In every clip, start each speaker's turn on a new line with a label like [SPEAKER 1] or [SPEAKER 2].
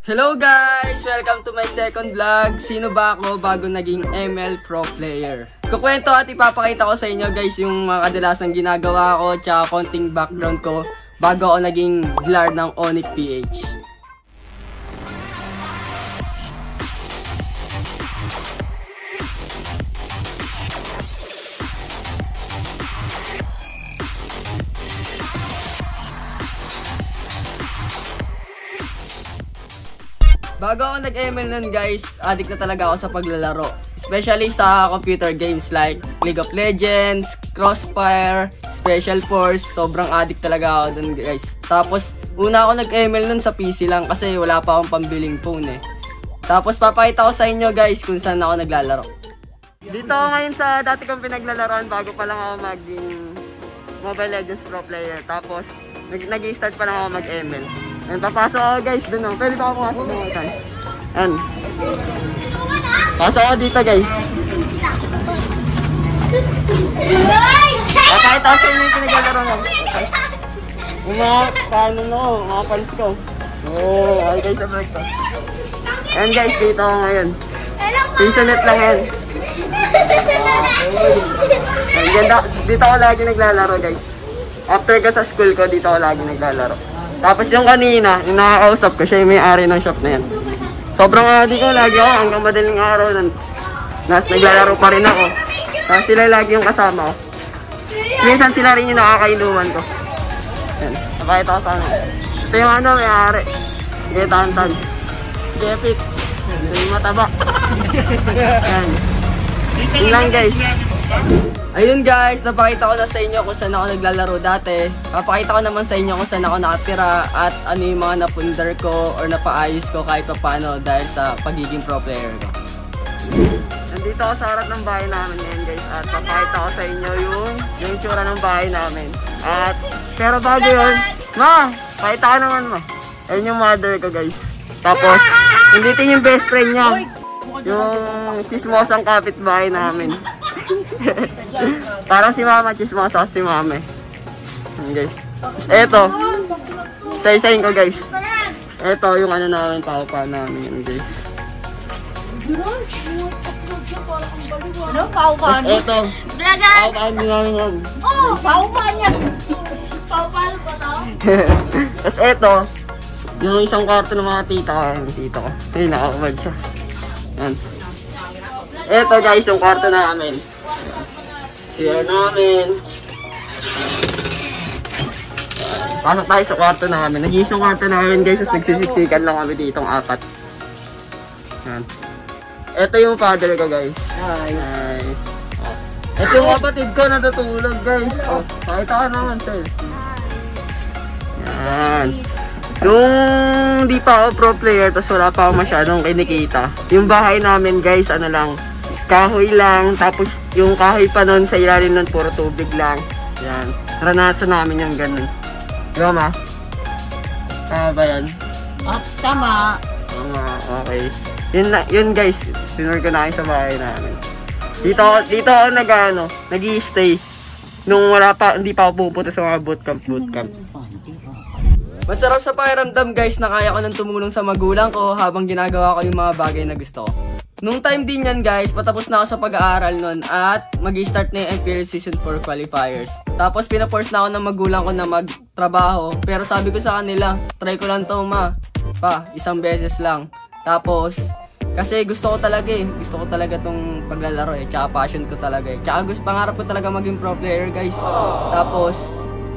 [SPEAKER 1] Hello guys! Welcome to my second vlog. Sino ba ako bago naging ML Pro Player? Kukwento at ipapakita ko sa inyo guys yung mga kadalasang ginagawa ko tsaka konting background ko bago ako naging GLAR ng Onyx PH. Bago ako nag-ML nun guys, addict na talaga ako sa paglalaro. Especially sa computer games like League of Legends, Crossfire, Special Force. Sobrang addict talaga ako dun guys. Tapos, una ako nag-ML nun sa PC lang kasi wala pa akong pambiling phone eh. Tapos, papakita ko sa inyo guys kung saan ako naglalaro. Dito ako ngayon sa dati kong pinaglalaroan bago pa lang ako maging Mobile Legends Pro Player. Tapos, nag-i-start pa lang ako mag-ML. Ayan, papasok ako guys, dun ako. Pwede ba ako pumasok dun ako? Ayan. Pasok ako dito guys. Kahit ako sa inyo yung pinaglaro ko. Paano no? Mga pants ko. Oo, okay guys sa vlog ko. Ayan guys, dito ako ngayon. Pisonet lang yan. Ayan, dito ako lagi naglalaro guys. After ko sa school ko, dito ako lagi naglalaro. Tapos yung kanina, yung nakakausap ko, siya yung may-ari ng shop na yan. Sobrang addict ko, lagi ako hanggang madaling araw nun. Naglalaro pa rin ako. Tapos sila lagi yung kasama ko. Minsan sila rin yung nakakainuman ko. Yan, napakita ko sana. Ito yung ano, may-ari. Sige, Tantan. Sige, Epic. Ito yung mataba. Yan. Yun lang guys. Ayun guys, napakita ko na sa inyo kung saan ako naglalaro dati. Papakita ko naman sa inyo kung saan ako nakatira at ano yung mga napundar ko or napaayos ko kahit pa paano dahil sa pagiging pro player ko. Nandito ako sa harap ng bahay namin ngayon guys at papakita ko sa inyo yung tsura ng bahay namin. At pero bago yun, ma, pakita ko naman mo. Ayun yung mother ko guys. Tapos, hindi yung best friend niya. Yung chismosang kapitbahay namin. Parang si mama chismosa si mame. Guys. Eto. Isa-isahin ko guys. Eto yung ano namin, paupa namin yun guys.
[SPEAKER 2] Ano? Paupa niya?
[SPEAKER 1] Eto. Paupa din namin yan.
[SPEAKER 2] Oo, paupa niya. Paupa ba ito?
[SPEAKER 1] Tapos eto. Yung isang kwarto ng mga tita ko. Yung tita ko. Ayun, nakakabad siya. Yan. Eto guys, yung kwarto namin. Share namin. Pasok tayo sa kwarto namin. Nag-iisang kwarto namin guys. Tapos nagsisiksikan lang kami ditong apat. Yan. Ito yung father ko guys. Hi. Ito yung kapatid ko natutulog guys. Oh, pakita ka naman sir. Yan. Nung di pa ako pro player, tapos wala pa ako masyadong kinikita. Yung bahay namin guys, ano lang, kahoy lang. Tapos yung kahoy pa nun sa ilalim nun, puro tubig lang. Yan. Ranasan namin yung ganun. Di ba ma? Tama ba yan?
[SPEAKER 2] Tama.
[SPEAKER 1] Tama, okay. Yun guys, sinur ko na kayo sa bahay namin. Dito ako nag-i-stay. Nung hindi pa ako pupunta sa mga bootcamp. Masarap sa pakiramdam guys na kaya ko nang tumulong sa magulang ko habang ginagawa ko yung mga bagay na gusto ko. Nung time din yan guys, patapos na ako sa pag-aaral nun at mag-i-start na yung MPL Season 4 qualifiers. Tapos pinaforce na ako ng magulang ko na magtrabaho, pero sabi ko sa kanila, try ko lang to ma, isang beses lang. Tapos, kasi gusto ko talaga tong paglalaro eh, tsaka passion ko talaga eh. Tsaka pangarap ko talaga maging pro player guys. Tapos,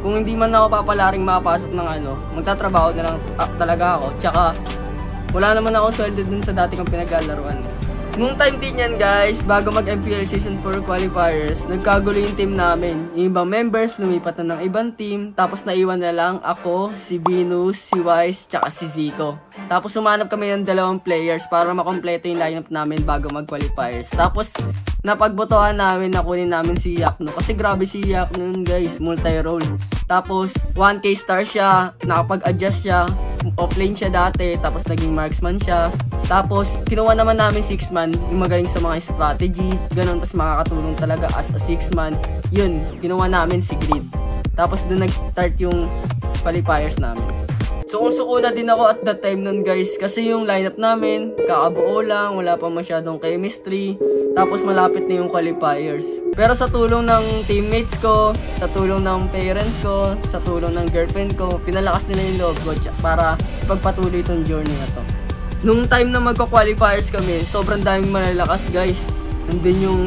[SPEAKER 1] kung hindi man ako papalaring makapasok ng magtatrabaho na lang talaga ako. Tsaka, wala naman akong sweldo dun sa dati kong pinaglalaroan eh. Nung time din yan guys, bago mag-MPL Season 4 qualifiers, nagkagulo yung team namin. Yung ibang members lumipat na ng ibang team, tapos naiwan na lang ako, si Venus, si Wise, tsaka si Zico. Tapos sumanap kami ng 2 players para makompleto yung lineup namin bago mag-qualifiers. Tapos napagbotohan namin na kunin namin si Yakno. Kasi grabe si Yakno guys, multi-role. Tapos 1k star siya, nakapag-adjust siya, offlane siya dati, tapos naging marksman siya. Tapos kinuha naman namin 6-man, yung magaling sa mga strategy, ganun, tapos makakatulong talaga as a 6-man. Yun, kinuha namin si Grid. Tapos doon nag-start yung qualifiers namin. So kung suko na din ako at that time nun guys, kasi yung lineup namin, kakabuo lang, wala pa masyadong chemistry, tapos malapit na yung qualifiers. Pero sa tulong ng teammates ko, sa tulong ng parents ko, sa tulong ng girlfriend ko, pinalakas nila yung loob ko para pagpatuloy itong journey na to. Nung time na magka-qualifiers kami, sobrang daming malalakas guys. Nandun yung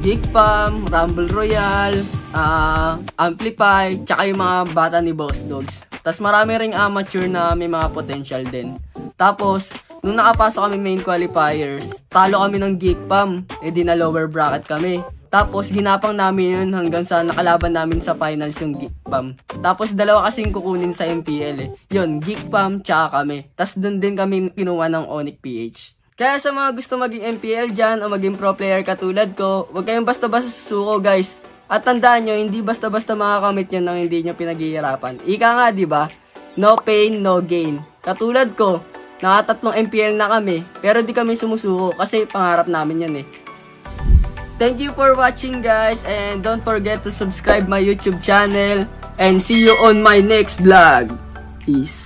[SPEAKER 1] Geekpam, Rumble Royale, Amplify, tsaka yung mga bata ni Boss Dogs. Tapos marami ring amateur na may mga potential din. Tapos, nung nakapasok kami main qualifiers, talo kami ng Geekpam, di na lower bracket kami. Tapos, ginapang namin yun hanggang sa nakalaban namin sa finals yung Geekpam. Tapos, dalawa kasing kukunin sa MPL Yun, Geekpam, tsaka kami. Tapos, dun din kami kinuha ng Onyx PH. Kaya sa mga gusto maging MPL dyan o maging pro player katulad ko, huwag kayong basta-basta susuko guys. At tandaan nyo, hindi basta-basta makakamit yun nang hindi nyo pinaghihirapan. Ika nga, diba? No pain, no gain. Katulad ko, nakatatlong MPL na kami, pero di kami sumusuko kasi pangarap namin yun eh. Thank you for watching guys, and don't forget to subscribe my YouTube channel, and see you on my next vlog. Peace.